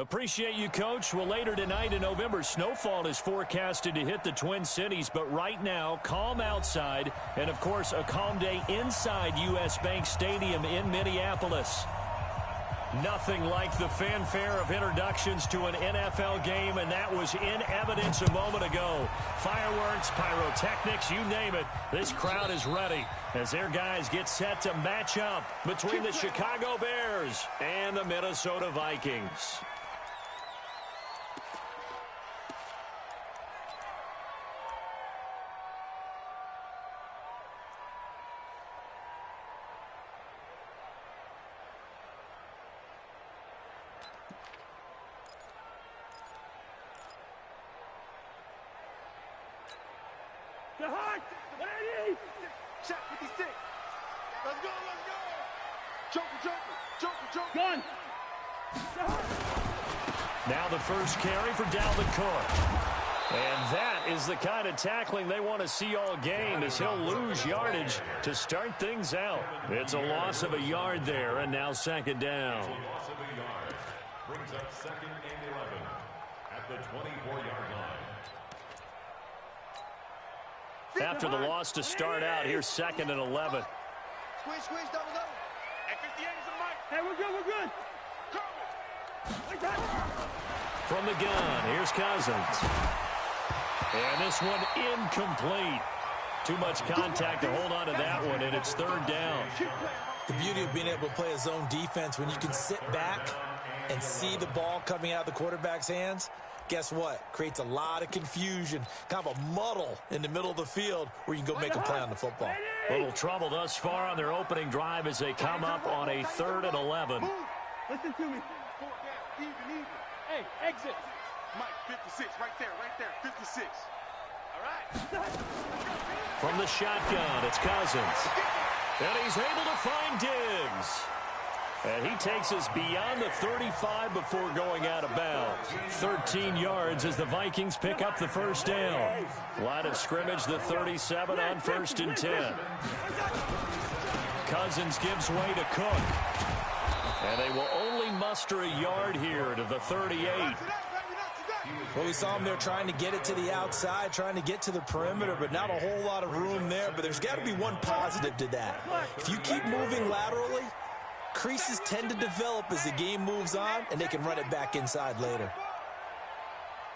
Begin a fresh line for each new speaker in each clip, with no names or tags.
Appreciate you, Coach. Well, later tonight in November, snowfall is forecasted to hit the Twin Cities. But right now, calm outside. And, of course, a calm day inside U.S. Bank Stadium in Minneapolis. Nothing like the fanfare of introductions to an NFL game, and that was in evidence a moment ago. Fireworks, pyrotechnics, you name it. This crowd is ready as their guys get set to match up between the Chicago Bears and the Minnesota Vikings.
Ready? Check 56. Let's go, let's go. Joker. Gun.
Now the first carry for Dalvin Cook. And that is the kind of tackling they want to see all game, as he'll lose yardage to start things out. It's a loss of a yard there, and now second down.
Loss of a yard brings up 2nd and 11 at the 24-yard line.
After the loss to start out, here's 2nd and 11.
Squeeze, double. At 58 is the mic. Hey, we're good.
From the gun, here's Cousins. And this one incomplete. Too much contact to hold on to that one, and it's 3rd down.
The beauty of being able to play a zone defense, when you can sit back and see the ball coming out of the quarterback's hands, guess what? Creates a lot of confusion, kind of a muddle in the middle of the field where you can go make a play on the football.
Little trouble thus far on their opening drive as they come up on a 3rd and 11.
Listen to me. Even. Hey, exit. Mike, 56, right there, 56. All right.
From the shotgun, it's Cousins. And he's able to find Diggs. And he takes us beyond the 35 before going out of bounds. 13 yards as the Vikings pick up the first down. Line of scrimmage, the 37 on 1st and 10. Cousins gives way to Cook. And they will only muster a yard here to the 38.
Well, we saw him there trying to get it to the outside, trying to get to the perimeter, but not a whole lot of room there. But there's got to be one positive to that. If you keep moving laterally, creases tend to develop as the game moves on, and they can run it back inside later.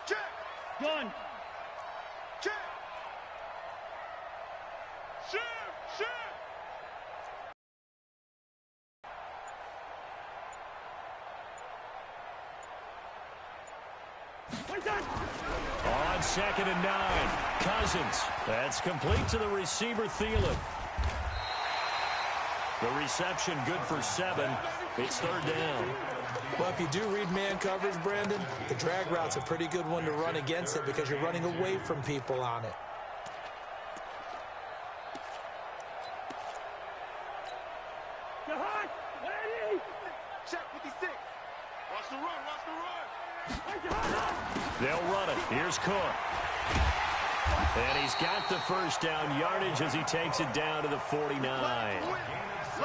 Check. Gun. Check. Shoot.
On 2nd and 9, Cousins. That's complete to the receiver, Thielen. The reception good for 7. It's 3rd down.
Well, if you do read man coverage, Brandon, the drag route's a pretty good one to run against it because you're running away from people on it.
Ready? Check 56. Watch the run.
They'll run it. Here's Cook. And he's got the first down yardage as he takes it down to the 49.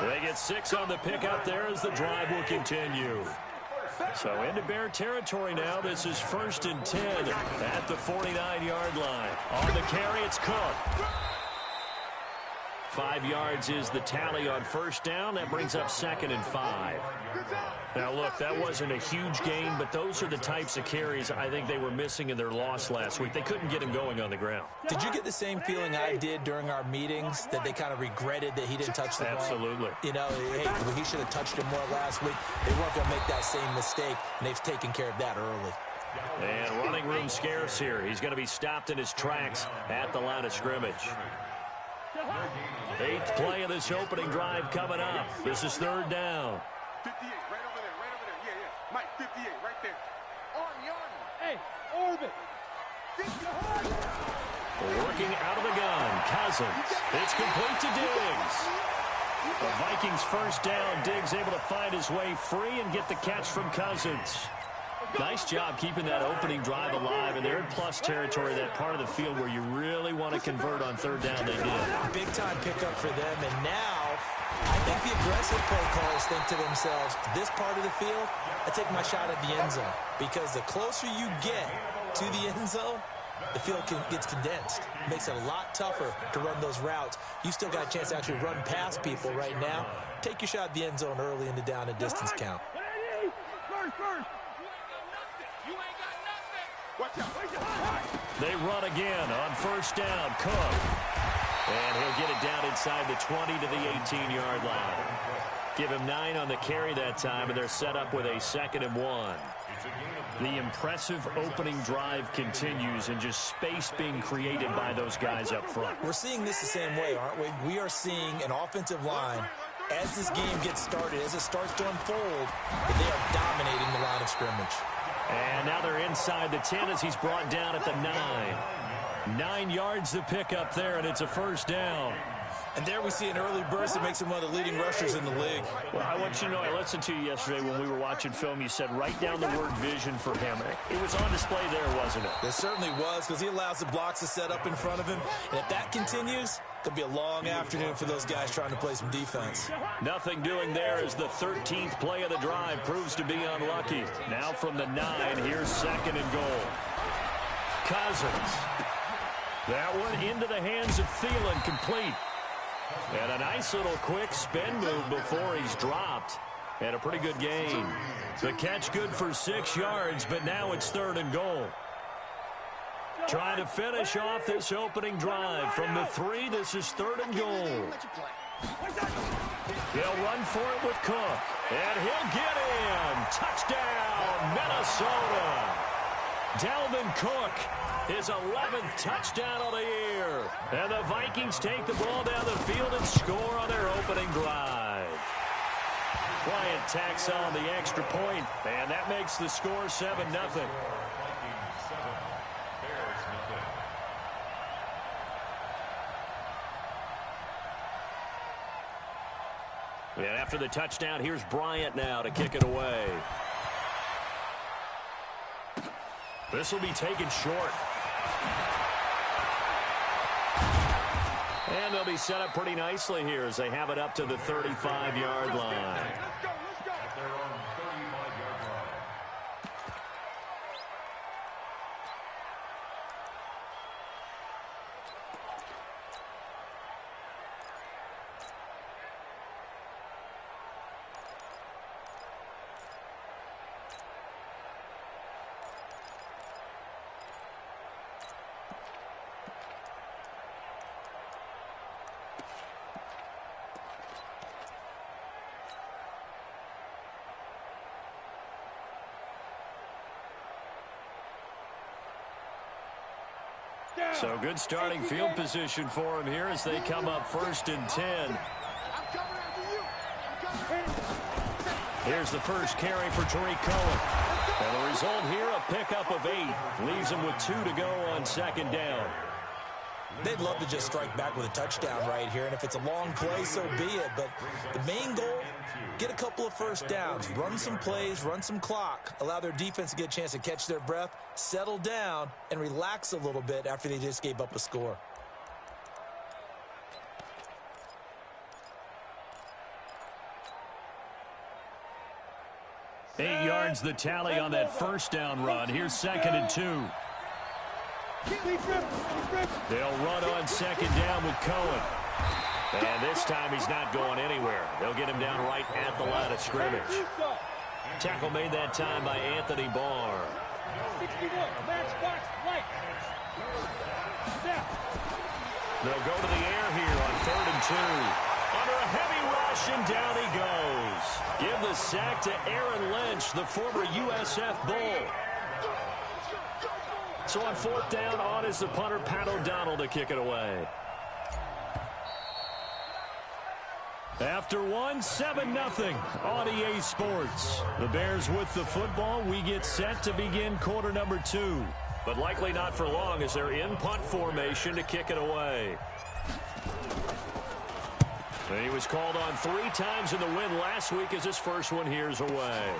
They get 6 on the pickup there as the drive will continue. So into Bear territory now. This is 1st and 10 at the 49-yard line. On the carry, it's Cook. 5 yards is the tally on 1st down. That brings up 2nd and 5. Now, look, that wasn't a huge gain, but those are the types of carries I think they were missing in their loss last week. They couldn't get him going on the ground.
Did you get the same feeling I did during our meetings, that they kind of regretted that he didn't touch the ball?
Absolutely.
You know, hey, he should have touched him more last week. They weren't going to make that same mistake, and they've taken care of that early.
And running room scarce here. He's going to be stopped in his tracks at the line of scrimmage. 8th play of this opening drive coming up. This is 3rd down.
58, right over there. Yeah. Mike, 58, right there. Army. Hey, orbit.
Working out of the gun, Cousins. It's complete to Diggs. The Vikings first down. Diggs able to find his way free and get the catch from Cousins. Nice job keeping that opening drive alive, and they're in plus territory, that part of the field where you really want to convert on 3rd down. They did.
Big-time pickup for them, and now I think the aggressive play callers think to themselves, this part of the field, I take my shot at the end zone. Because the closer you get to the end zone, the field gets condensed. It makes it a lot tougher to run those routes. You still got a chance to actually run past people right now. Take your shot at the end zone early in the down and distance count.
They run again on first down. Cook. And he'll get it down inside the 20 to the 18-yard line. Give him 9 on the carry that time, and they're set up with a 2nd and 1. The impressive opening drive continues, and just space being created by those guys up front.
We're seeing this the same way, aren't we? We are seeing an offensive line, as this game gets started, as it starts to unfold, that they are dominating the line of scrimmage.
And now they're inside the 10 as he's brought down at the 9. 9 yards to pick up there, and it's a first down.
And there we see an early burst that makes him one of the leading rushers in the league.
Well, I want you to know, I listened to you yesterday when we were watching film. You said write down the word vision for him. It was on display there, wasn't it?
It certainly was, because he allows the blocks to set up in front of him. And if that continues, it could be a long afternoon for those guys trying to play some defense.
Nothing doing there as the 13th play of the drive proves to be unlucky. Now from the 9, here's 2nd and goal. Cousins. That one into the hands of Thielen, complete. And a nice little quick spin move before he's dropped. And a pretty good gain. The catch good for 6 yards, but now it's 3rd and goal. Trying to finish off this opening drive. From the 3, this is 3rd and goal. He'll run for it with Cook. And he'll get in. Touchdown, Minnesota. Dalvin Cook, his 11th touchdown of the year. And the Vikings take the ball down the field and score on their opening drive. Bryant tacks on the extra point, and that makes the score 7-0. And after the touchdown, here's Bryant now to kick it away. This will be taken short. And they'll be set up pretty nicely here as they have it up to the 35-yard line. So good starting field position for him here as they come up 1st and 10. Here's the first carry for Tariq Cohen. And the result here, a pickup of 8. Leaves him with 2 to go on 2nd down.
They'd love to just strike back with a touchdown right here, and if it's a long play, so be it. But the main goal, get a couple of first downs, run some plays, run some clock, allow their defense to get a chance to catch their breath, settle down, and relax a little bit after they just gave up a score.
Eight yards the tally on that first down run. Here's 2nd and 2. They'll run on 2nd down with Cohen. And this time he's not going anywhere. They'll get him down right at the line of scrimmage. Tackle made that time by Anthony Barr. They'll go to the air here on 3rd and 2. Under a heavy rush, and down he goes. Give the sack to Aaron Lynch, the former USF Bull. So on 4th down, on is the punter, Pat O'Donnell, to kick it away. After 1, 7-0 on EA Sports. The Bears with the football. We get set to begin quarter number 2. But likely not for long as they're in punt formation to kick it away. And he was called on 3 times in the win last week as his first one here's away.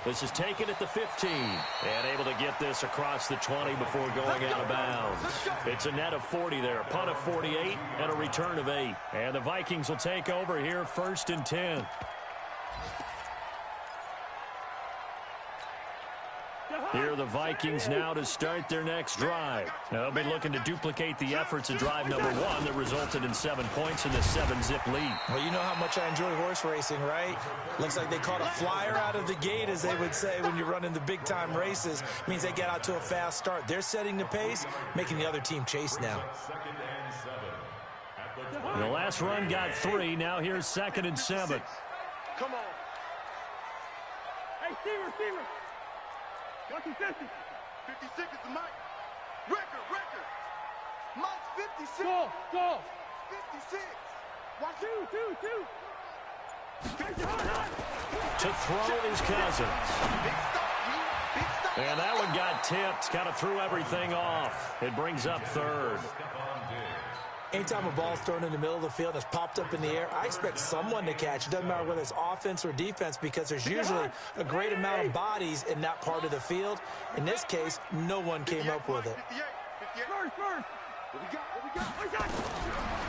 This is taken at the 15. And able to get this across the 20 before going out of bounds. It's a net of 40 there. A punt of 48 and a return of 8. And the Vikings will take over here 1st and 10. Here are the Vikings now to start their next drive. They'll be looking to duplicate the efforts of drive number 1 that resulted in 7 points in the 7-zip lead.
Well, you know how much I enjoy horse racing, right? Looks like they caught a flyer out of the gate, as they would say when you're running the big-time races. Means they get out to a fast start. They're setting the pace, making the other team chase now.
The last run got 3. Now here's 2nd and 7.
Come on. Hey, receiver. 56 is the mic. Record. Mike's 56. Go. 56. Watch two.
To throw is Cousins. And that one got tipped. Kind of threw everything off. It brings up 3rd.
Anytime a ball's thrown in the middle of the field and it's popped up in the air, I expect someone to catch. It doesn't matter whether it's offense or defense, because there's usually a great amount of bodies in that part of the field. In this case, no one came up with it.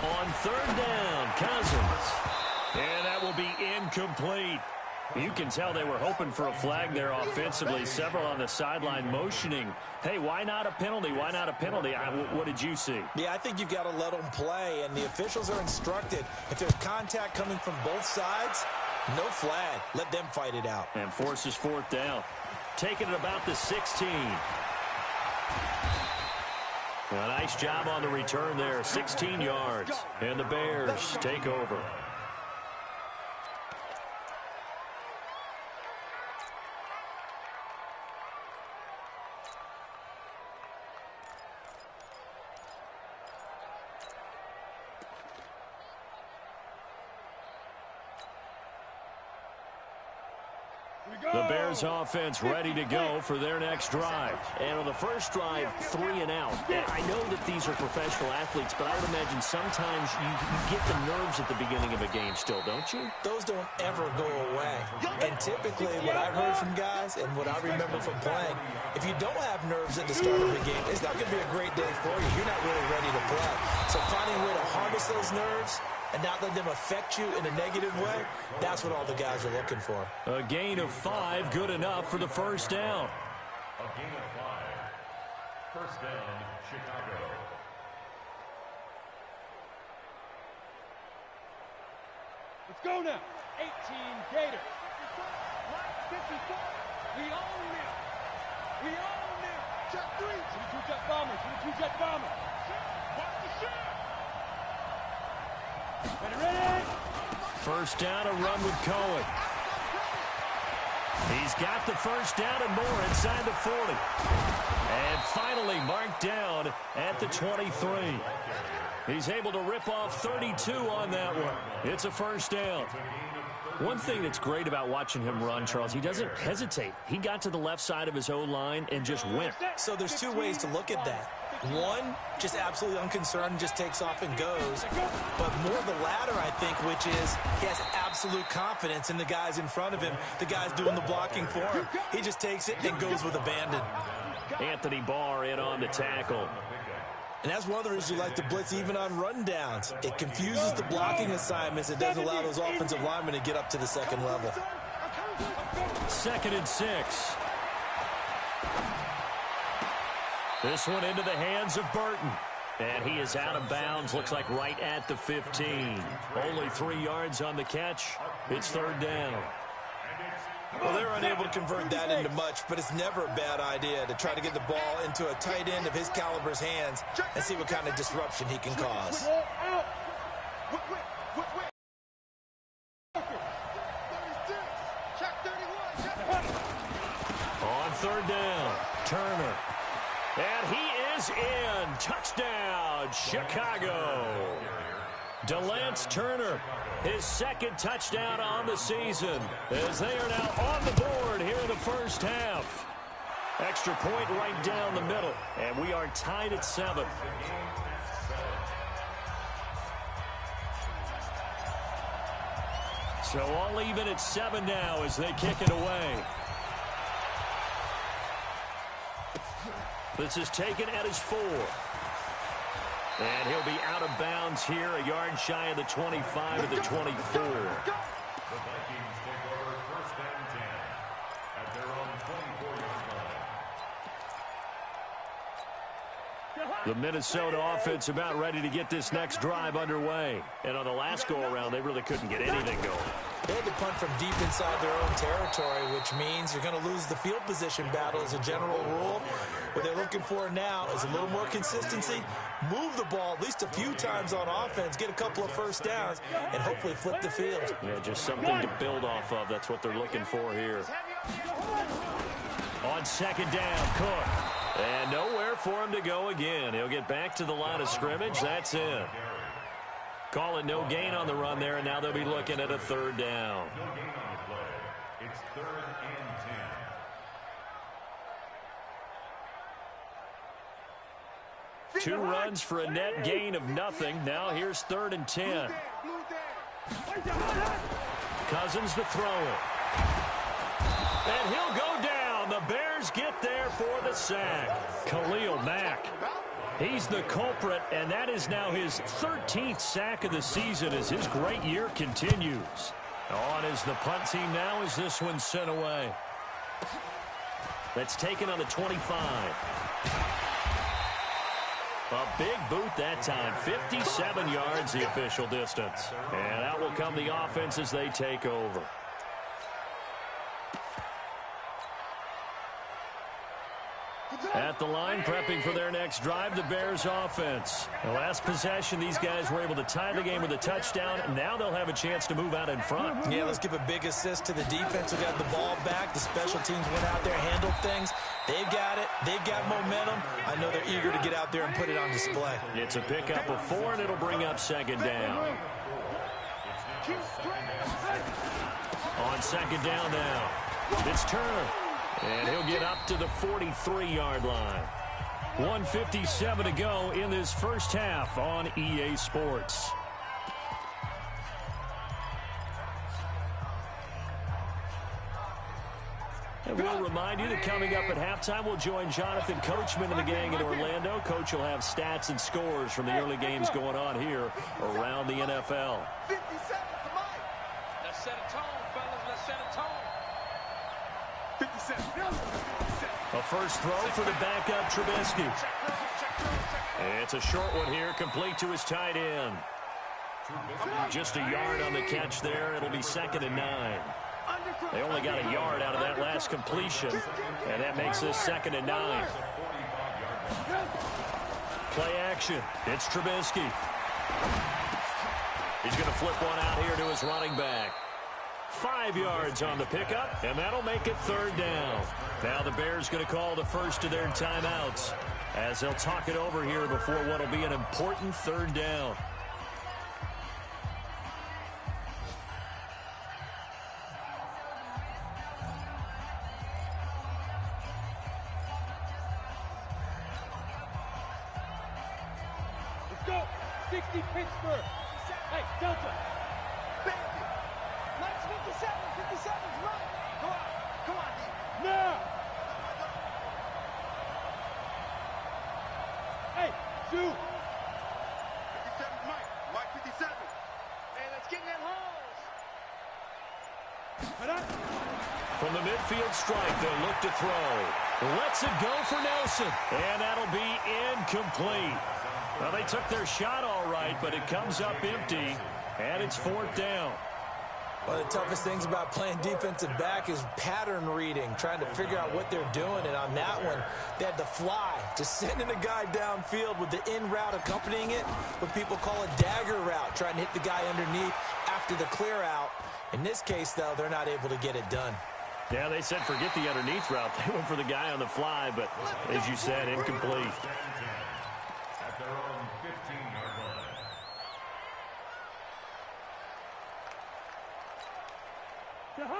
On 3rd down, Cousins. And that will be incomplete. You can tell they were hoping for a flag there offensively. Several on the sideline motioning, hey, why not a penalty? Why not a penalty? What did you see?
Yeah, I think you've got to let them play, and the officials are instructed. If there's contact coming from both sides, no flag. Let them fight it out.
And forces 4th down. Taking it about the 16. A nice job on the return there. 16 yards. And the Bears take over. The Bears offense ready to go for their next drive. And on the first drive, 3 and out. I know that these are professional athletes, but I would imagine sometimes you get the nerves at the beginning of a game still, don't you?
Those don't ever go away. And typically what I've heard from guys and what I remember from playing, if you don't have nerves at the start of a game, it's not going to be a great day for you. You're not really ready to play. So finding a way to harness those nerves and not let them affect you in a negative way, that's what all the guys are looking for.
A gain of 5, good enough for the first down.
A gain of 5. First down, Chicago.
Let's go now. 18 Gators. 54. We own it. Jet 3. 22 Jet Bomber. 22 Jet Bomber. Watch the shot. Ready.
First down, a run with Cohen. He's got the first down and more inside the 40. And finally marked down at the 23. He's able to rip off 32 on that one. It's a first down. One thing that's great about watching him run, Charles, he doesn't hesitate. He got to the left side of his O-line and just went.
So there's 2 ways to look at that. One, just absolutely unconcerned, just takes off and goes. But more the latter, I think, which is he has absolute confidence in the guys in front of him, the guys doing the blocking for him. He just takes it and goes with abandon.
Anthony Barr in on the tackle.
And that's one of the reasons you like to blitz even on rundowns. It confuses the blocking assignments. It doesn't allow those offensive linemen to get up to the second level.
2nd and 6. This one into the hands of Burton. And he is out of bounds, looks like right at the 15. Only 3 yards on the catch. It's 3rd down.
Well, they're unable to convert that into much, but it's never a bad idea to try to get the ball into a tight end of his caliber's hands and see what kind of disruption he can cause.
On 3rd down, Turner. And he is in. Touchdown, Chicago. DeLance Turner, his 2nd touchdown on the season, as they are now on the board here in the first half. Extra point right down the middle, and we are tied at 7. So all even at 7 now as they kick it away. This is taken at his 4. And he'll be out of bounds here, a yard shy of the 25 at the 24.
The Vikings take over 1st and 10 at their own 24-yard line.
The Minnesota offense about ready to get this next drive underway. And on the last go-around, they really couldn't get anything going.
They had to punt from deep inside their own territory, which means you're going to lose the field position battle as a general rule. What they're looking for now is a little more consistency, move the ball at least a few times on offense, get a couple of first downs, and hopefully flip the field.
Yeah, just something to build off of. That's what they're looking for here. On 2nd down, Cook. And nowhere for him to go again. He'll get back to the line of scrimmage. That's it. Call it no gain on the run there, and now they'll be looking at a 3rd down.
No gain on the play. It's 3rd and 10.
2 runs for a net gain of nothing. Now here's 3rd and 10. Cousins to throw it. And he'll go down. The Bears get there for the sack. Khalil Mack. He's the culprit, and that is now his 13th sack of the season as his great year continues. On is the punt team now as this one's sent away. That's taken on the 25. A big boot that time. 57 yards the official distance. And out will come the offense as they take over. At the line, prepping for their next drive, the Bears offense. The last possession, these guys were able to tie the game with a touchdown. Now they'll have a chance to move out in front.
Yeah, let's give a big assist to the defense who got the ball back. The special teams went out there, handled things. They've got it. They've got momentum. I know they're eager to get out there and put it on display.
It's a pickup of 4, and it'll bring up 2nd down. On 2nd down now, it's Turner. And he'll get up to the 43-yard line. 1:57 to go in this first half on EA Sports. And we'll remind you that coming up at halftime, we'll join Jonathan Coachman and the gang in Orlando. Coach will have stats and scores from the early games going on here around the NFL.
57 to Mike. Let's set a tone, fellas. Let's set a tone. 57.
A first throw for the backup, Trubisky. It's a short one here, complete to his tight end. Just a yard on the catch there. It'll be 2nd and 9. They only got a yard out of that last completion, and that makes this 2nd and 9. Play action. It's Trubisky. He's going to flip one out here to his running back. 5 yards on the pickup, and that'll make it 3rd down. Now the Bears going to call the first of their timeouts as they'll talk it over here before what will be an important 3rd down.
Let's go. 60 Pittsburgh. Hey, Delta. Baby. Lights 57. 57's right. Go on. Come on. Now. Hey, Sue. 57's Mike. Mike 57. Hey, let's get in that holes.
From the midfield strike, they'll look to throw. Lets it go for Nelson. And that'll be incomplete. Well, they took their shot all right, but it comes up empty, and it's 4th down.
One of the toughest things about playing defensive back is pattern reading, trying to figure out what they're doing. And on that one, they had to fly, just sending a guy downfield with the in route accompanying it, what people call a dagger route, trying to hit the guy underneath after the clear out. In this case, though, they're not able to get it done.
Yeah, they said forget the underneath route. They went for the guy on the fly, but as you said, incomplete.
At their own 15-yard line.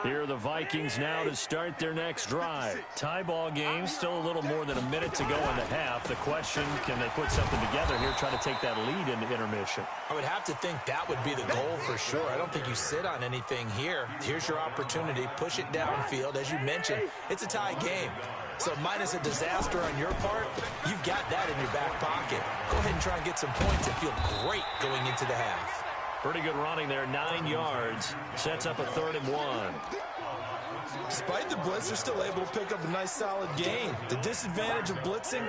Here are the Vikings now to start their next drive. Tie ball game, still a little more than a minute to go in the half. The question, can they put something together here, try to take that lead into intermission?
I would have to think that would be the goal for sure. I don't think you sit on anything here. Here's your opportunity. Push it downfield. As you mentioned, it's a tie game. So minus a disaster on your part, you've got that in your back pocket. Go ahead and try and get some points and feel great going into the half.
Pretty good running there, 9 yards. Sets up a 3rd and 1.
Despite the blitz, they're still able to pick up a nice solid gain. The disadvantage of blitzing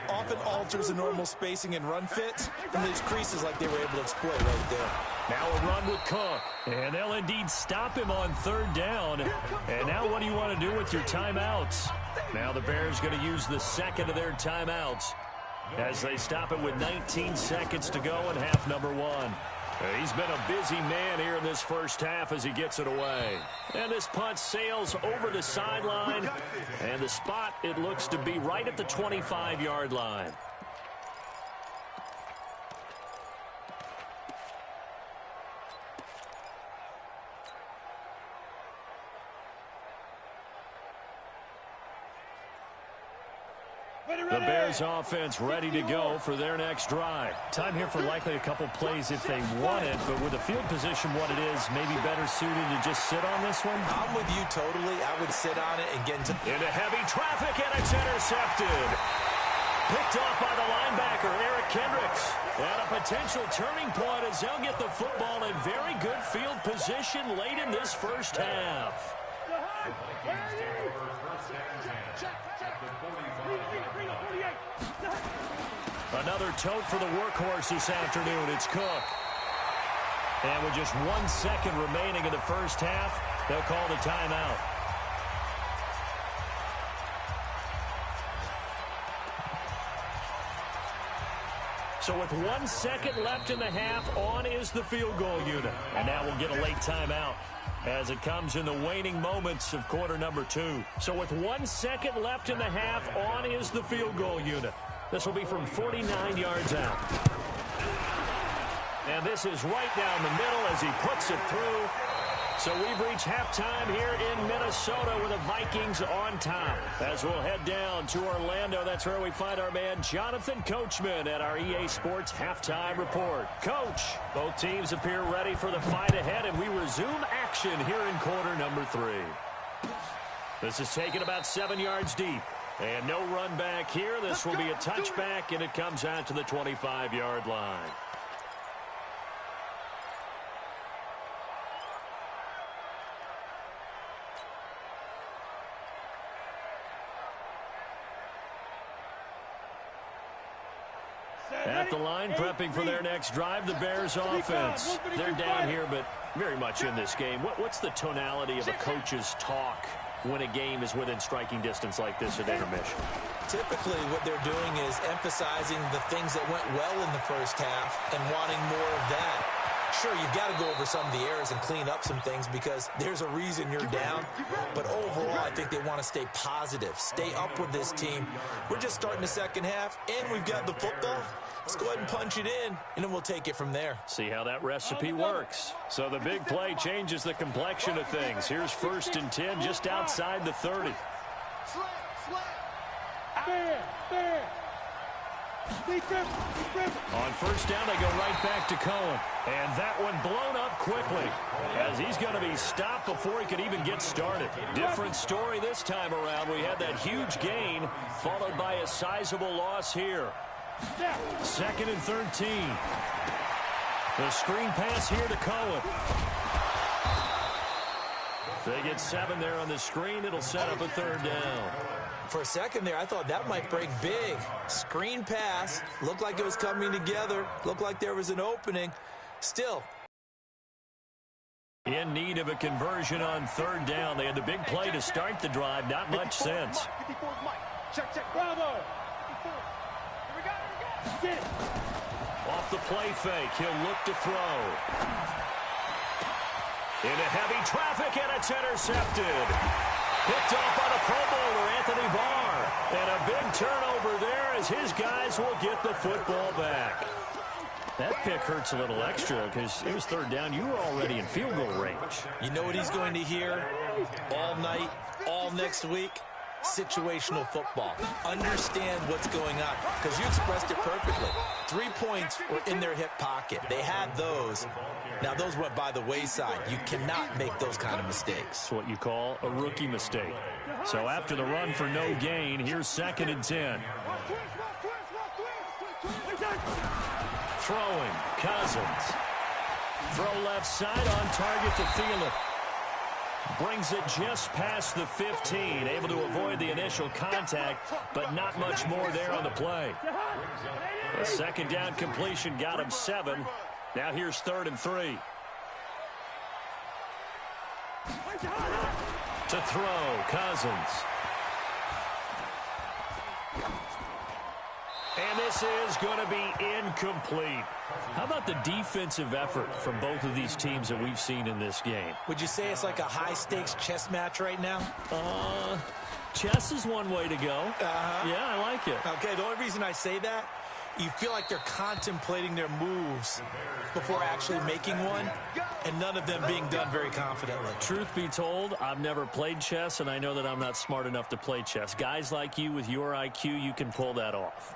often alters the normal spacing and run fits, and these creases like they were able to exploit right there.
Now a run with Cook, and they'll indeed stop him on 3rd down. And now what do you want to do with your timeouts? Now the Bears going to use the second of their timeouts as they stop it with 19 seconds to go in half number 1. He's been a busy man here in this first half as he gets it away. And this punt sails over the sideline. And the spot, it looks to be right at the 25-yard line. The Bears offense ready to go for their next drive. Time here for likely a couple plays if they want it, but with the field position what it is, maybe better suited to just sit on this one?
I'm with you totally. I would sit on it and get into
heavy traffic, and it's intercepted. Picked off by the linebacker, Eric Kendricks. And a potential turning point as they'll get the football in very good field position late in this first half. Another tote for the workhorse this afternoon. It's Cook. And with just 1 second remaining in the first half, they'll call the timeout. So with 1 second left in the half, on is the field goal unit. And now we'll get a late timeout as it comes in the waning moments of quarter number 2. So with 1 second left in the half, on is the field goal unit. This will be from 49 yards out. And this is right down the middle as he puts it through. So we've reached halftime here in Minnesota with the Vikings on top. As we'll head down to Orlando, that's where we find our man Jonathan Coachman at our EA Sports Halftime Report. Coach, both teams appear ready for the fight ahead, and we resume action here in quarter number 3. This is taken about 7 yards deep. And no run back here. This will be a touchback, and it comes out to the 25-yard line. At the line, prepping for their next drive, the Bears offense. They're down here, but very much in this game. What's the tonality of a coach's talk when a game is within striking distance like this at intermission?
Typically, what they're doing is emphasizing the things that went well in the first half and wanting more of that. Sure, you've got to go over some of the errors and clean up some things because there's a reason you're down. But overall, I think they want to stay positive, stay up with this team. We're just starting the second half, and we've got the football. Let's go ahead and punch it in, and then we'll take it from there.
See how that recipe works. So the big play changes the complexion of things. Here's 1st and 10 just outside the 30. On 1st down, they go right back to Cohen. And that one blown up quickly as he's going to be stopped before he could even get started. Different story this time around. We had that huge gain followed by a sizable loss here. 2nd and 13. The screen pass here to Cohen. They get 7 there on the screen. It'll set up a 3rd down.
For a second there, I thought that might break big. Screen pass. Looked like it was coming together. Looked like there was an opening. Still.
In need of a conversion on 3rd down. They had the big play to start the drive. Not much sense.
Check, Bravo.
Off the play fake, he'll look to throw. Into heavy traffic, and it's intercepted. Picked off by the Pro Bowler, Anthony Barr. And a big turnover there as his guys will get the football back. That pick hurts a little extra because it was 3rd down. You were already in field goal range.
You know what he's going to hear all night, all next week? situational football. Understand what's going on, because you expressed it perfectly. 3 points were in their hip pocket. They had those. Now, those went by the wayside. You cannot make those kind of mistakes.
It's what you call a rookie mistake. So after the run for no gain, here's 2nd and 10. Throwing, Cousins. Throw left side, on target to Thielen. Brings it just past the 15, able to avoid the initial contact, but not much more there on the play. A 2nd down completion got him 7. Now here's 3rd and 3. To throw, Cousins. And this is going to be incomplete. How about the defensive effort from both of these teams that we've seen in this game?
Would you say it's like a high-stakes chess match right now?
Chess is one way to go. Yeah, I like it.
Okay, the only reason I say that, you feel like they're contemplating their moves before actually making one, and none of them being done very confidently.
Truth be told, I've never played chess, and I know that I'm not smart enough to play chess. Guys like you with your IQ, you can pull that off.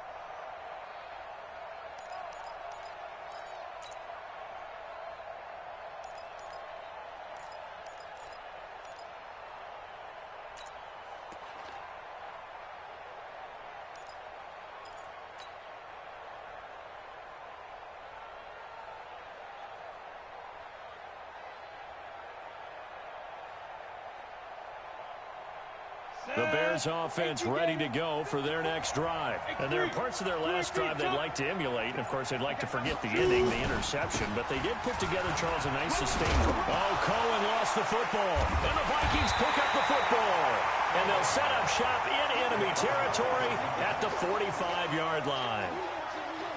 The Bears offense ready to go for their next drive. And there are parts of their last drive they'd like to emulate. And, of course, they'd like to forget the ending, the interception. But they did put together, Charles, a nice sustained drive. Oh, Cohen lost the football. And the Vikings pick up the football. And they'll set up shop in enemy territory at the 45-yard line.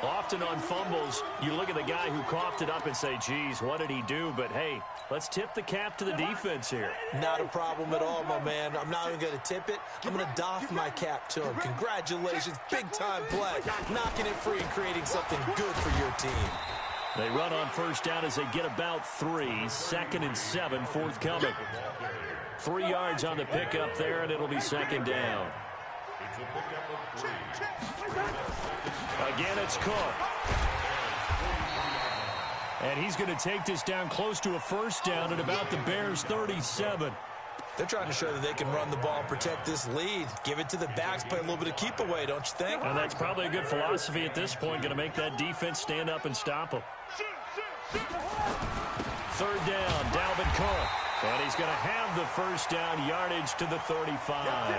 Often on fumbles, you look at the guy who coughed it up and say, geez, what did he do? But, hey, let's tip the cap to the defense here.
Not a problem at all, my man. I'm not even going to tip it. I'm going to doff my cap to him. Congratulations. Big-time play. Knocking it free and creating something good for your team.
They run on 1st down as they get about 3. 2nd and 7, forthcoming. 3 yards on the pickup there, and it'll be 2nd down.
It's a pickup of 3.
Again, it's Cook. And he's going to take this down close to a 1st down at about the Bears' 37.
They're trying to show that they can run the ball and protect this lead. Give it to the backs, play a little bit of keep away, don't you think?
And that's probably a good philosophy at this point, going to make that defense stand up and stop them. 3rd down, Dalvin Cook. And he's going to have the 1st down, yardage to the 35.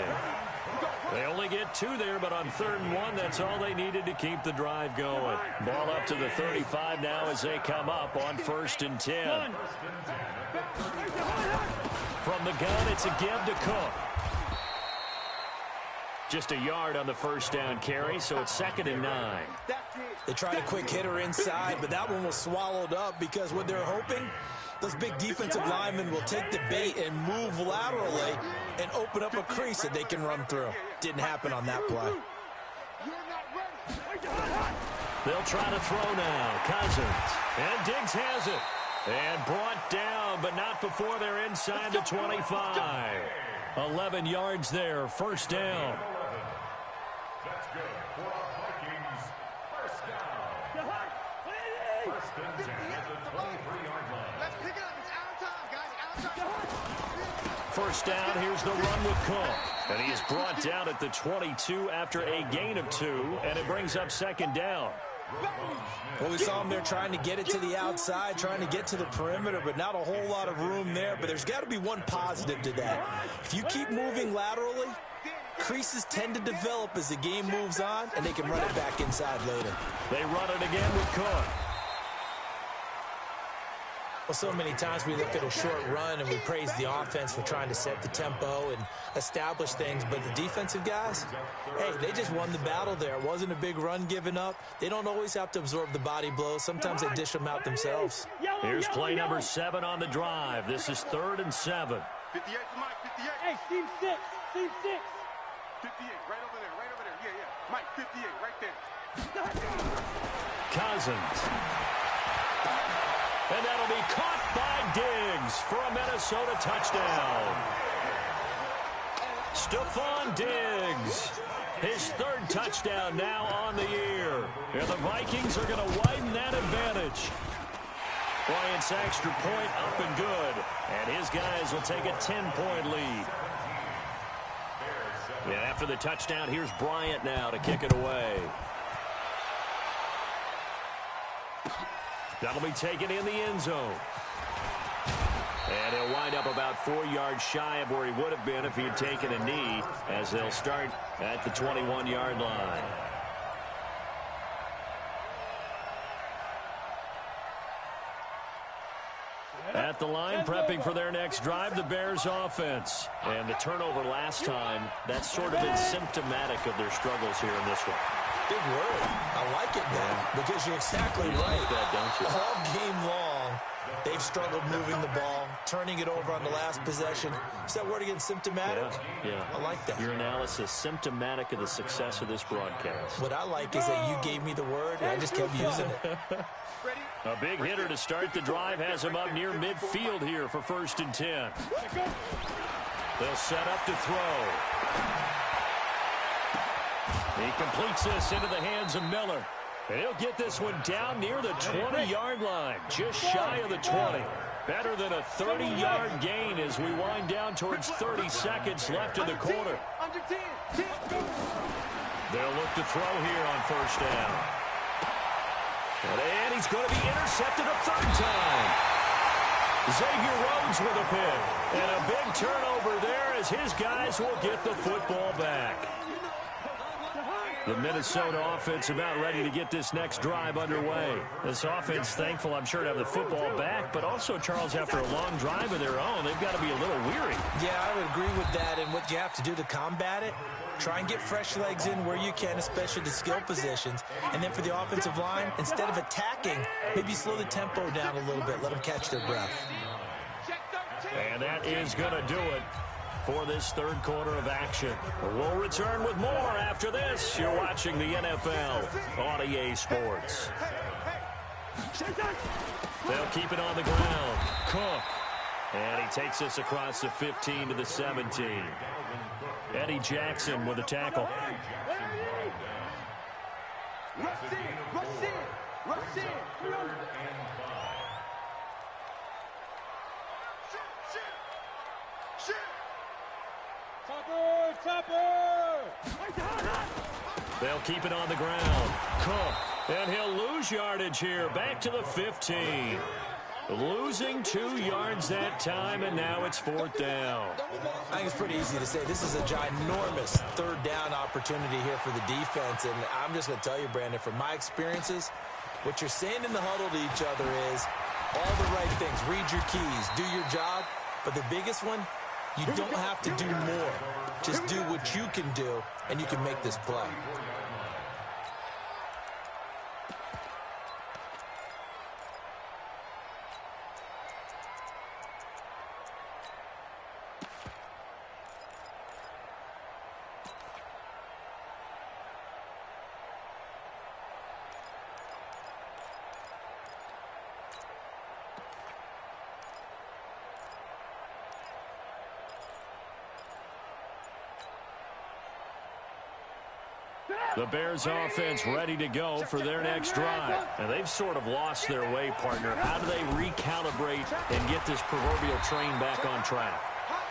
They only get 2 there, but on 3rd and 1, that's all they needed to keep the drive going. Ball up to the 35 now as they come up on 1st and 10. From the gun, it's a give to Cook. Just a yard on the 1st down carry, so it's 2nd and 9.
They tried a quick hitter inside, but that one was swallowed up because what they're hoping, those big defensive linemen will take the bait and move laterally and open up a crease that they can run through. Didn't happen on that play.
They'll try to throw now. Cousins. And Diggs has it. And brought down, but not before they're inside the 25. 11 yards there. 1st down.
That's good for our Vikings. 1st down. 1st and 10 at the 23-yard line.
Let's pick it up. It's out of time, guys. Out of time.
1st down. Here's the run with Cook. And he is brought down at the 22 after a gain of 2. And it brings up 2nd down.
Well, we saw him there trying to get it to the outside, trying to get to the perimeter, but not a whole lot of room there. But there's got to be one positive to that. If you keep moving laterally, creases tend to develop as the game moves on, and they can run it back inside later.
They run it again with Cook.
Well, so many times we look at a short run and we praise the offense for trying to set the tempo and establish things, but the defensive guys, hey, they just won the battle there. It wasn't a big run given up. They don't always have to absorb the body blows. Sometimes they dish them out themselves.
Here's play number 7 on the drive. This is 3rd and 7.
58 to Mike, 58. Hey, team 6, team 6. 58, right over there, right over there. Yeah, yeah. Mike, 58, right there.
Cousins. And that'll be caught by Diggs for a Minnesota touchdown. Stephon Diggs. His third touchdown now on the year. And the Vikings are going to widen that advantage. Bryant's extra point up and good. And his guys will take a 10-point lead. Yeah, after the touchdown, here's Bryant now to kick it away. That'll be taken in the end zone. And he'll wind up about 4 yards shy of where he would have been if he had taken a knee, as they'll start at the 21-yard line. At the line, prepping for their next drive, the Bears offense. And the turnover last time, that's sort of been symptomatic of their struggles here in this one.
Big word. I like it, man, because you're exactly right.
Like that, don't you?
All game long, they've struggled moving the ball, turning it over on the last possession. Is that word again, symptomatic?
Yeah.
I like that.
Your analysis, symptomatic of the success of this broadcast.
What I like is that you gave me the word, and I just kept using it.
A big hitter to start the drive has him up near midfield here for 1st and 10. They'll set up to throw. He completes this into the hands of Miller. And he'll get this one down near the 20-yard line, just shy of the 20. Better than a 30-yard gain as we wind down towards 30 seconds left in the quarter. They'll look to throw here on 1st down. And he's going to be intercepted a 3rd time. Xavier Rhodes with a pick. And a big turnover there as his guys will get the football back. The Minnesota offense about ready to get this next drive underway. This offense thankful, I'm sure, to have the football back, but also, Charles, after a long drive of their own, they've got to be a little weary.
Yeah, I would agree with that, and what you have to do to combat it, try and get fresh legs in where you can, especially the skill positions. And then for the offensive line, instead of attacking, maybe slow the tempo down a little bit, let them catch their breath.
And that is going to do it for this 3rd quarter of action. We'll return with more after this. You're watching the NFL on EA Sports. They'll keep it on the ground. Cook. And he takes us across the 15 to the 17. Eddie Jackson with a tackle. They'll keep it on the ground. Cook. And he'll lose yardage here. Back to the 15. Losing 2 yards that time, and now it's 4th down.
I think it's pretty easy to say this is a ginormous 3rd down opportunity here for the defense. And I'm just going to tell you, Brandon, from my experiences, what you're saying in the huddle to each other is all the right things. Read your keys. Do your job. But the biggest one, you don't have to do more. Just do what you can do, and you can make this play.
The Bears offense ready to go for their next drive. And they've sort of lost their way, partner. How do they recalibrate and get this proverbial train back on track?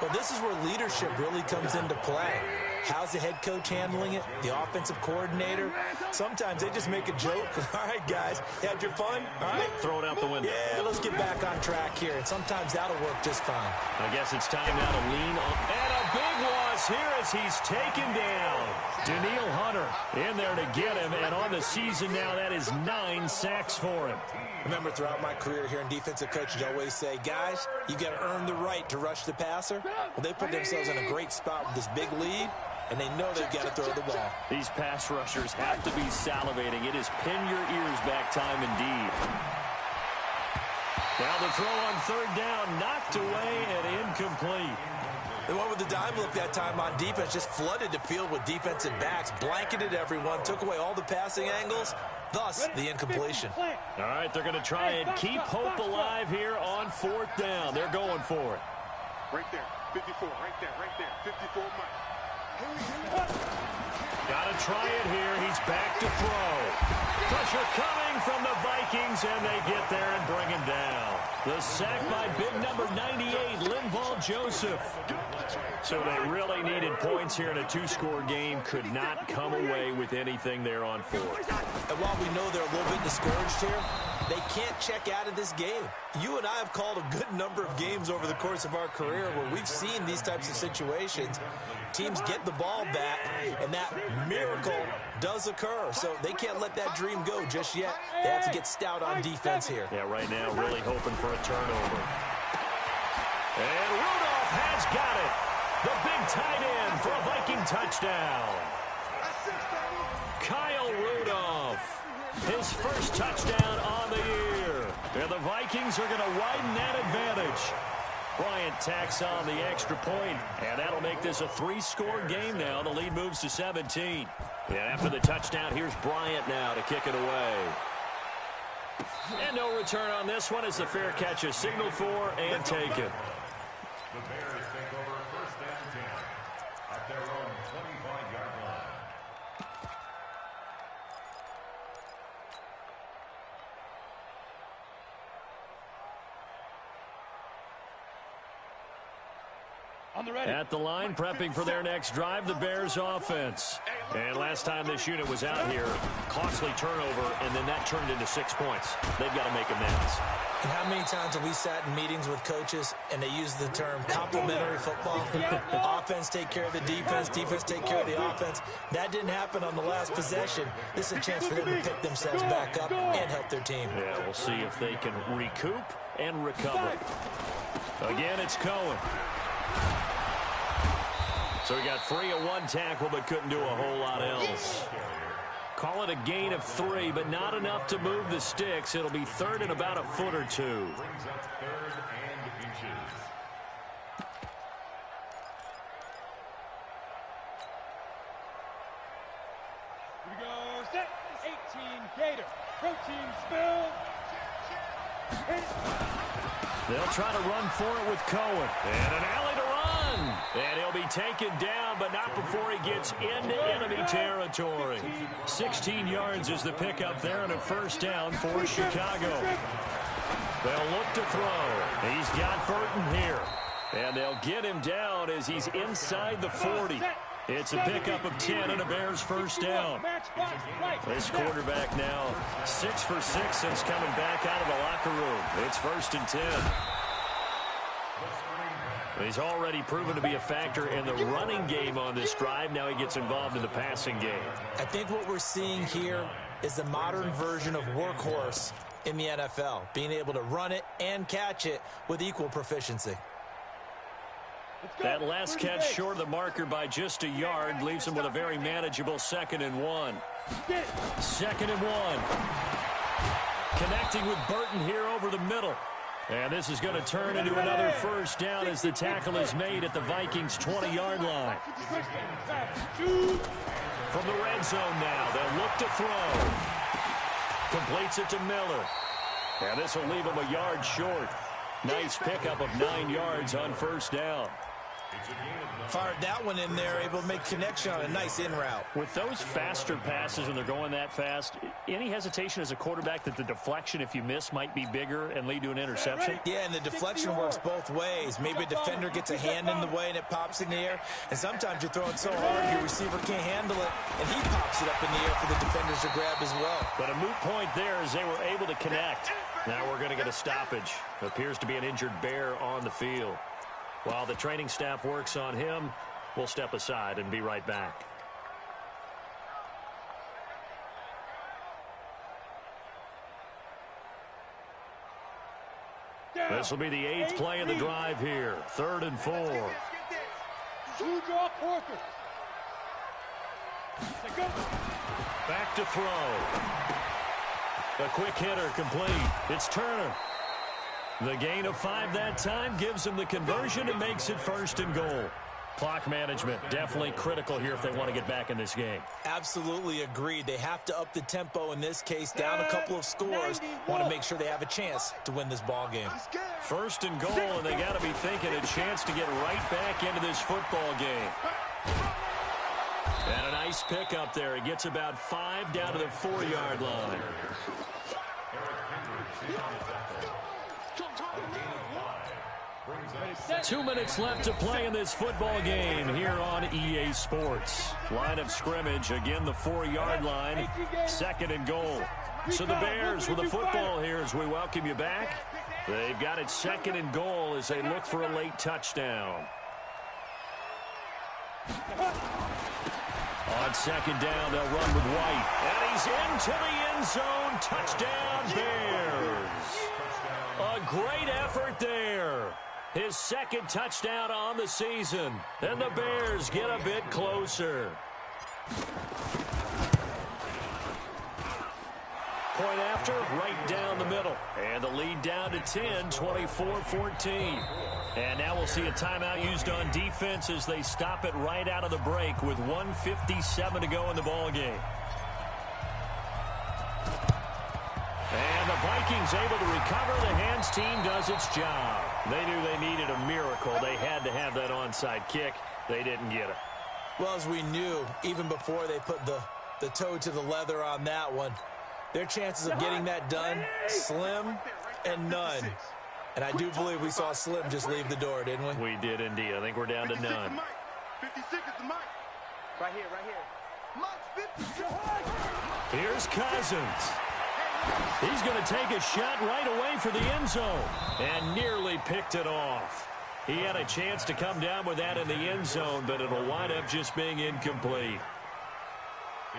Well, this is where leadership really comes into play. How's the head coach handling it? The offensive coordinator? Sometimes they just make a joke. All right, guys, had your fun? All right.
Throw it out the window.
Yeah, let's get back on track here. And sometimes that'll work just fine.
I guess it's time now to lean on. And a big loss here as he's taken down. Daniil Hunter in there to get him. And on the season now, that is 9 sacks for him.
Remember, throughout my career here in defensive coaches, I always say, guys, you got to earn the right to rush the passer. Well, they put themselves in a great spot with this big lead, and they know they've got to throw the ball.
These pass rushers have to be salivating. It is pin your ears back time indeed. Now the throw on 3rd down, knocked away and incomplete.
The one with the dime look that time on defense just flooded the field with defensive backs, blanketed everyone, took away all the passing angles, thus the incompletion.
All right, they're going to try and keep hope alive here on 4th down. They're going for it.
Right there. 54, right there. 54 Mike.
Gotta try it here. He's back to throw. Pressure coming from the Vikings, and they get there and bring him down. The sack by big number 98, Linval Joseph. So they really needed points here in a two-score game. Could not come away with anything there on fourth.
And while we know they're a little bit discouraged here, they can't check out of this game. You and I have called a good number of games over the course of our career where we've seen these types of situations. Teams get the ball back, and that miracle does occur. So they can't let that dream go just yet. They have to get stout on defense here.
Yeah, right now really hoping for a turnover. And Rudolph has got it. The big tight end for a Viking touchdown. Kyle Rudolph, his first touchdown on the year. And the Vikings are going to widen that advantage. Bryant tacks on the extra point, and that'll make this a three-score game now. The lead moves to 17. And after the touchdown, here's Bryant now to kick it away. And no return on this one as the fair catch is signaled for and taken.
The Bears take over first and 10 at their own 25-yard line.
On the ready.
At the line, prepping for their next drive, the Bears offense. And last time this unit was out here, costly turnover, and then that turned into 6 points. They've got to make amends.
And how many times have we sat in meetings with coaches and they use the term complementary football? Offense take care of the defense, defense take care of the offense. That didn't happen on the last possession. This is a chance for them to pick themselves back up and help their team.
Yeah, we'll see if they can recoup and recover. Again, it's Cohen. So he got free of one tackle, but couldn't do a whole lot else. Call it a gain of 3, but not enough to move the sticks. It'll be third and about a foot or two.
Brings up third and inches.
Here we go, set. 18 Gator. Protein spill.
They'll try to run for it with Cohen. And an alley to run. And he'll be taken down, but not before he gets into enemy territory. 16 yards is the pickup there and a first down for Chicago. They'll look to throw. He's got Burton here. And they'll get him down as he's inside the 40. It's a pickup of 10 and a Bears first down. This quarterback now 6 for 6 since coming back out of the locker room. It's first and 10. He's already proven to be a factor in the running game on this drive. Now he gets involved in the passing game.
I think what we're seeing here is the modern version of workhorse in the NFL, being able to run it and catch it with equal proficiency.
That last catch short of the marker by just a yard leaves him with a very manageable 2nd and 1. 2nd and 1. Connecting with Burton here over the middle. And this is going to turn into another first down as the tackle is made at the Vikings' 20-yard line. From the red zone now, they'll look to throw. Completes it to Miller. And this will leave him a yard short. Nice pickup of 9 yards on first down.
Fired that one in there, able to make connection on a nice in route.
With those faster passes when they're going that fast, any hesitation as a quarterback that the deflection, if you miss, might be bigger and lead to an interception?
Yeah, and the deflection works both ways. Maybe a defender gets a hand in the way and it pops in the air. And sometimes you're throwing so hard your receiver can't handle it, and he pops it up in the air for the defenders to grab as well.
But a moot point there as they were able to connect. Now we're going to get a stoppage. Appears to be an injured Bear on the field. While the training staff works on him, we'll step aside and be right back. This will be the 8th play of the drive here. 3rd and 4. Back to throw. A quick hitter complete. It's Turner. The gain of 5 that time gives him the conversion and makes it 1st and goal. Clock management, definitely critical here if they want to get back in this game.
Absolutely agreed. They have to up the tempo in this case, down a couple of scores. Want to make sure they have a chance to win this ball game.
First and goal, and they got to be thinking a chance to get right back into this football game. And a nice pick up there. He gets about 5 down to the 4-yard line. 2 minutes left to play in this football game here on EA Sports. Line of scrimmage, again the 4-yard line, 2nd and goal. So the Bears with the football here as we welcome you back. They've got it 2nd and goal as they look for a late touchdown. On 2nd down, they'll run with White. And he's into the end zone. Touchdown, Bears. A great effort there. His 2nd touchdown on the season. And the Bears get a bit closer. Point after, right down the middle. And the lead down to 10, 24-14. And now we'll see a timeout used on defense as they stop it right out of the break with 1:57 to go in the ball game. And the Vikings able to recover. The hands team does its job. They knew they needed a miracle. They had to have that onside kick. They didn't get it.
Well, as we knew, even before they put the toe to the leather on that one, their chances of getting that done, slim and none. And I do believe we saw Slim just leave the door, didn't we?
We did indeed. I think we're down to none.
56 is the mic. Right here, right here. Mike 56.
Here's Cousins. He's going to take a shot right away for the end zone. And nearly picked it off. He had a chance to come down with that in the end zone, but it'll wind up just being incomplete.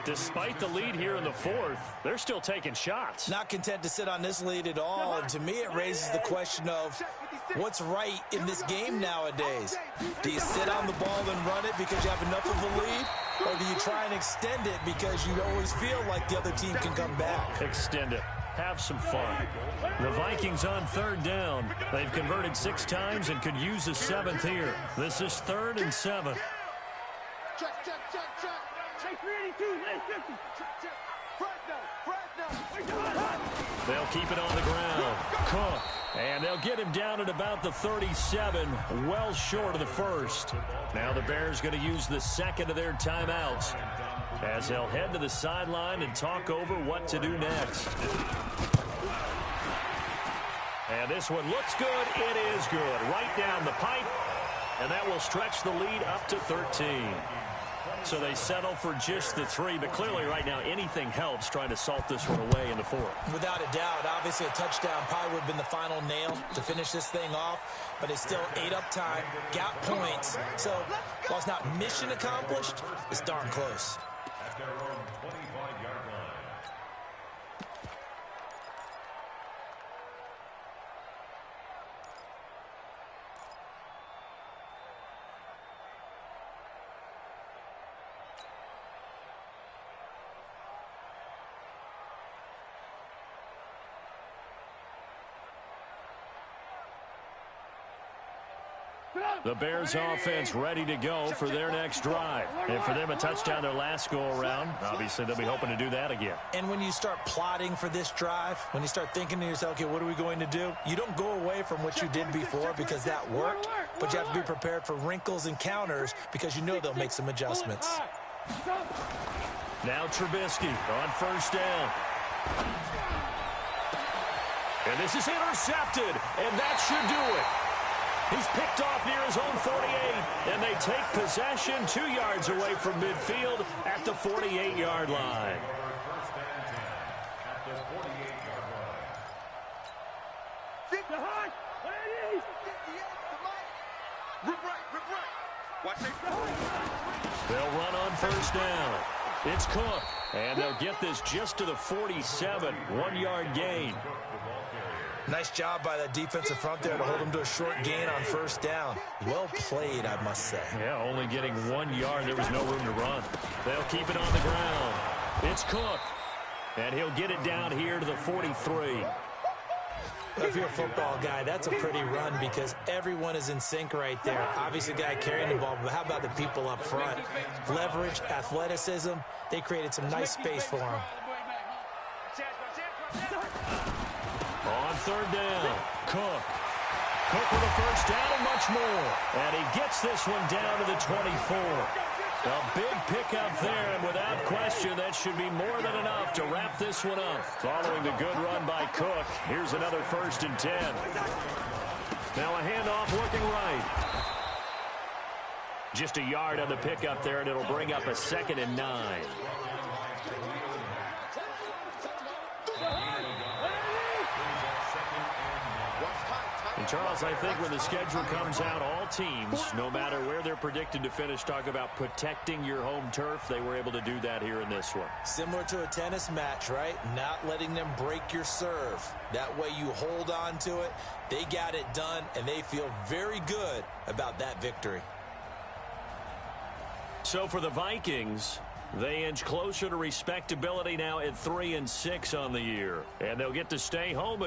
Despite the lead here in the 4th, they're still taking shots.
Not content to sit on this lead at all. And to me, it raises the question of what's right in this game nowadays. Do you sit on the ball and run it because you have enough of a lead? Or do you try and extend it because you always feel like the other team can come back?
Extend it. Have some fun. The Vikings on 3rd down. They've converted 6 times and could use a 7th here. This is 3rd and 7.
Check, check, check, check. Check 382, 50.
They'll keep it on the ground. Cook. And they'll get him down at about the 37, well short of the 1st. Now the Bears going to use the 2nd of their timeouts as they'll head to the sideline and talk over what to do next. And this one looks good. It is good. Right down the pipe. And that will stretch the lead up to 13. So they settle for just the 3, but clearly right now anything helps trying to salt this one away in the 4th.
Without a doubt, obviously a touchdown probably would have been the final nail to finish this thing off, but it's still 8 up time, got points. So while it's not mission accomplished, it's darn close.
At their own 25-yard line.
The Bears offense ready to go for their next drive. And for them, a touchdown their last go-around. Obviously, they'll be hoping to do that again.
And when you start plotting for this drive, when you start thinking to yourself, okay, what are we going to do? You don't go away from what you did before because that worked, but you have to be prepared for wrinkles and counters because you know they'll make some adjustments.
Now Trubisky on 1st down. And this is intercepted, and that should do it. He's picked off near his own 48, and they take possession 2 yards away from midfield at the 48-yard line.
First and 10 at the 48-yard line.
Get the hot. Rip right. Watch it.
They'll run on 1st down. It's Cook, and they'll get this just to the 47, 1-yard gain.
Nice job by that defensive front there to hold them to a short gain on 1st down. Well played, I must say.
Yeah, only getting 1 yard. There was no room to run. They'll keep it on the ground. It's Cook, and he'll get it down here to the 43.
if you're a football guy, that's a pretty run because everyone is in sync right there. Obviously, the guy carrying the ball, but how about the people up front? Leverage, athleticism, they created some nice space for him.
On third down, Cook. Cook with a first down and much more. And he gets this one down to the 24. A big pickup there, and without question, that should be more than enough to wrap this one up. Following the good run by Cook, here's another 1st and 10. Now a handoff working right. Just a yard on the pickup there, and it'll bring up a 2nd and 9. And Charles, I think when the schedule comes out, all teams, no matter where they're predicted to finish, talk about protecting your home turf. They were able to do that here in this one.
Similar to a tennis match, right? Not letting them break your serve. That way you hold on to it. They got it done, and they feel very good about that victory.
So for the Vikings, they inch closer to respectability now at 3-6 on the year. And they'll get to stay home.